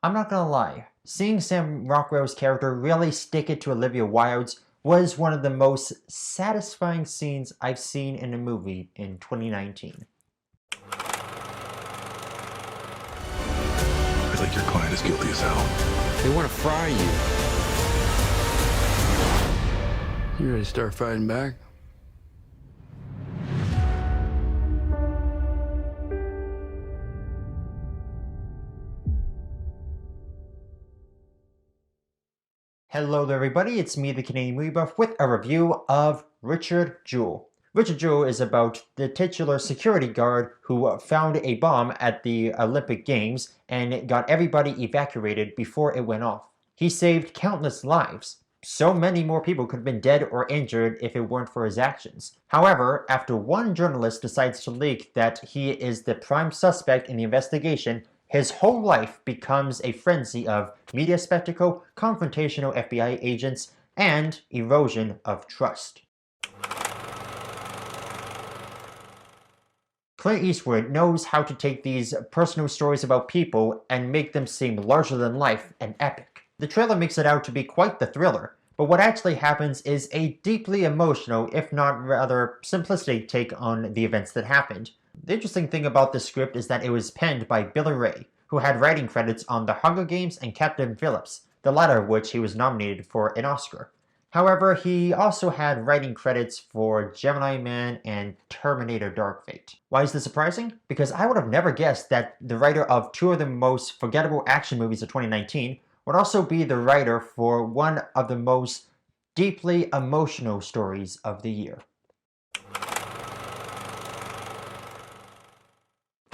I'm not gonna lie, seeing Sam Rockwell's character really stick it to Olivia Wilde's was one of the most satisfying scenes I've seen in a movie in 2019. I think your client is guilty as hell. They want to fry you. You ready to start fighting back? Hello there everybody, it's me the Canadian Movie Buff with a review of Richard Jewell. Richard Jewell is about the titular security guard who found a bomb at the Olympic Games and got everybody evacuated before it went off. He saved countless lives. So many more people could have been dead or injured if it weren't for his actions. However, after one journalist decides to leak that he is the prime suspect in the investigation, his whole life becomes a frenzy of media spectacle, confrontational FBI agents, and erosion of trust. Clint Eastwood knows how to take these personal stories about people and make them seem larger than life and epic. The trailer makes it out to be quite the thriller, but what actually happens is a deeply emotional, if not rather simplistic take on the events that happened. The interesting thing about this script is that it was penned by Billy Ray, who had writing credits on The Hunger Games and Captain Phillips, the latter of which he was nominated for an Oscar. However, he also had writing credits for Gemini Man and Terminator Dark Fate. Why is this surprising? Because I would have never guessed that the writer of two of the most forgettable action movies of 2019 would also be the writer for one of the most deeply emotional stories of the year.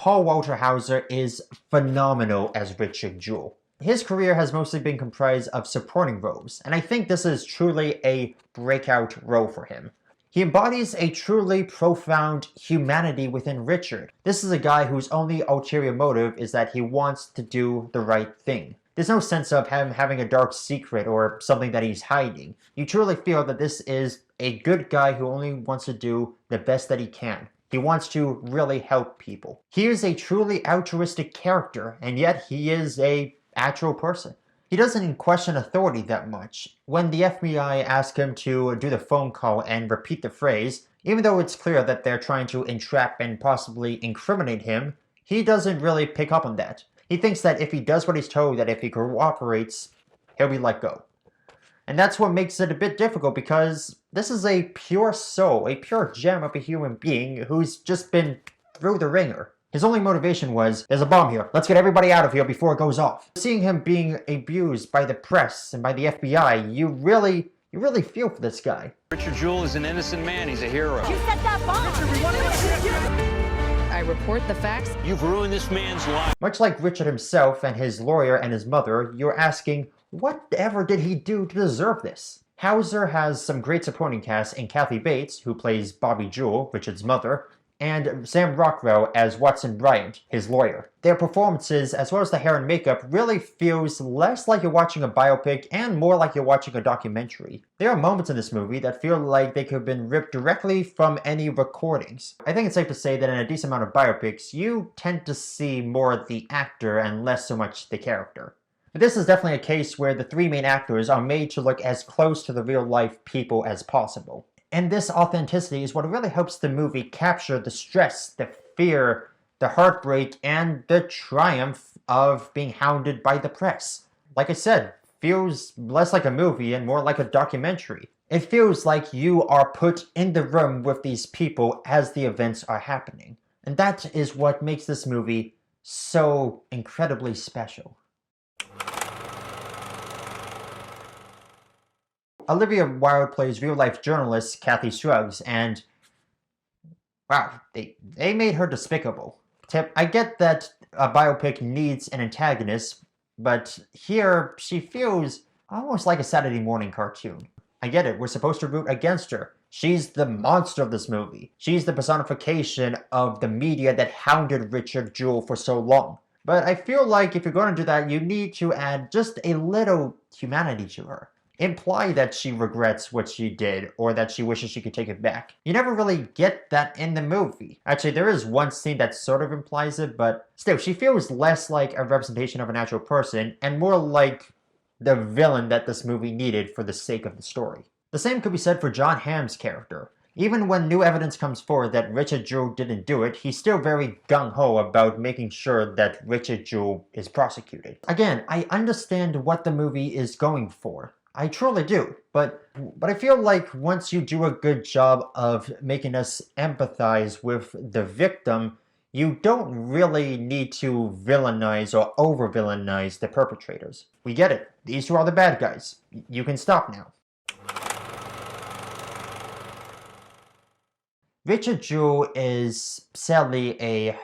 Walter Hauser is phenomenal as Richard Jewell. His career has mostly been comprised of supporting roles, and I think this is truly a breakout role for him. He embodies a truly profound humanity within Richard. This is a guy whose only ulterior motive is that he wants to do the right thing. There's no sense of him having a dark secret or something that he's hiding. You truly feel that this is a good guy who only wants to do the best that he can. He wants to really help people. He is a truly altruistic character, and yet he is an actual person. He doesn't question authority that much. When the FBI ask him to do the phone call and repeat the phrase, even though it's clear that they're trying to entrap and possibly incriminate him, he doesn't really pick up on that. He thinks that if he does what he's told, that if he cooperates, he'll be let go. And that's what makes it a bit difficult, because this is a pure soul, a pure gem of a human being who's just been through the ringer. His only motivation was, there's a bomb here, let's get everybody out of here before it goes off. Seeing him being abused by the press and by the FBI, you really feel for this guy. Richard Jewell is an innocent man. He's a hero. You set that bomb! I report the facts. You've ruined this man's life. Much like Richard himself and his lawyer and his mother, you're asking, whatever did he do to deserve this? Hauser has some great supporting cast in Kathy Bates, who plays Bobby Jewell, Richard's mother, and Sam Rockwell as Watson Bryant, his lawyer. Their performances, as well as the hair and makeup, really feels less like you're watching a biopic and more like you're watching a documentary. There are moments in this movie that feel like they could have been ripped directly from any recordings. I think it's safe to say that in a decent amount of biopics, you tend to see more of the actor and less so much the character. But this is definitely a case where the three main actors are made to look as close to the real-life people as possible. And this authenticity is what really helps the movie capture the stress, the fear, the heartbreak, and the triumph of being hounded by the press. Like I said, feels less like a movie and more like a documentary. It feels like you are put in the room with these people as the events are happening. And that is what makes this movie so incredibly special. Olivia Wilde plays real-life journalist Kathy Scruggs, and wow, they made her despicable. I get that a biopic needs an antagonist, but here she feels almost like a Saturday morning cartoon. I get it, we're supposed to root against her. She's the monster of this movie. She's the personification of the media that hounded Richard Jewell for so long. But I feel like if you're going to do that, you need to add just a little humanity to her. imply that she regrets what she did or that she wishes she could take it back. You never really get that in the movie. Actually, there is one scene that sort of implies it, but still, she feels less like a representation of an actual person and more like the villain that this movie needed for the sake of the story. The same could be said for John Hamm's character. Even when new evidence comes forward that Richard Jewell didn't do it, he's still very gung-ho about making sure that Richard Jewell is prosecuted. Again, I understand what the movie is going for. I truly do, but I feel like once you do a good job of making us empathize with the victim, you don't really need to villainize or over-villainize the perpetrators. We get it. These two are the bad guys. You can stop now. Richard Jewell is sadly a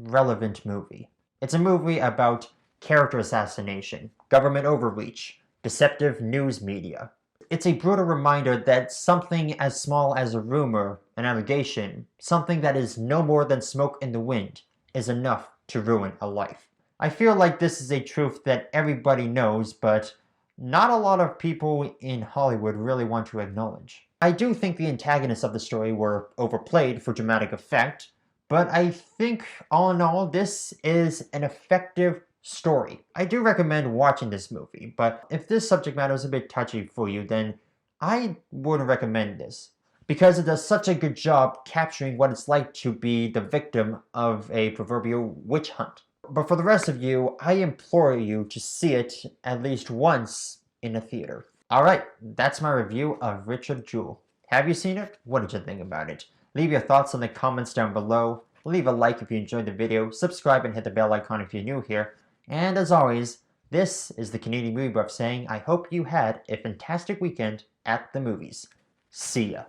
relevant movie. It's a movie about character assassination, government overreach, deceptive news media. It's a brutal reminder that something as small as a rumor, an allegation, something that is no more than smoke in the wind, is enough to ruin a life. I feel like this is a truth that everybody knows, but not a lot of people in Hollywood really want to acknowledge. I do think the antagonists of the story were overplayed for dramatic effect, but I think all in all, this is an effective story. I do recommend watching this movie, but if this subject matter is a bit touchy for you, then I wouldn't recommend this, because it does such a good job capturing what it's like to be the victim of a proverbial witch hunt. But for the rest of you, I implore you to see it at least once in a theater. Alright, that's my review of Richard Jewell. Have you seen it? What did you think about it? Leave your thoughts in the comments down below. Leave a like if you enjoyed the video, subscribe and hit the bell icon if you're new here. And as always, this is the Canadian Movie Buff saying I hope you had a fantastic weekend at the movies. See ya.